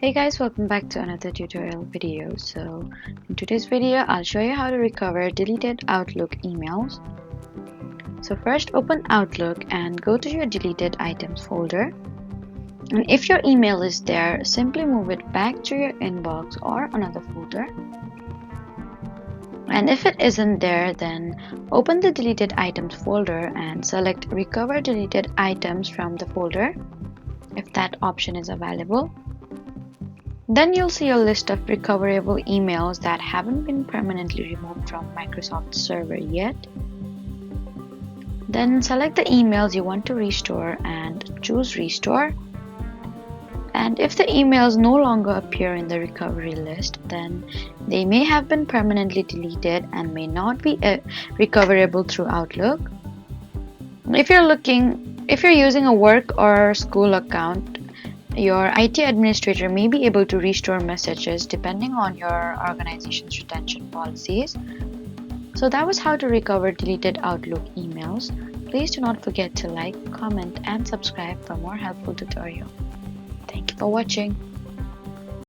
Hey guys, welcome back to another tutorial video. So in today's video, I'll show you how to recover deleted Outlook emails. So first open Outlook and go to your deleted items folder. And if your email is there, simply move it back to your inbox or another folder. And if it isn't there, then open the deleted items folder and select recover deleted items from the folder if that option is available. Then you'll see a list of recoverable emails that haven't been permanently removed from Microsoft's server yet. Then select the emails you want to restore and choose Restore. And if the emails no longer appear in the recovery list, then they may have been permanently deleted and may not be recoverable through Outlook. If you're using a work or school account, your IT administrator may be able to restore messages depending on your organization's retention policies. So that was how to recover deleted Outlook emails. Please do not forget to like, comment, and subscribe for more helpful tutorials. Thank you for watching.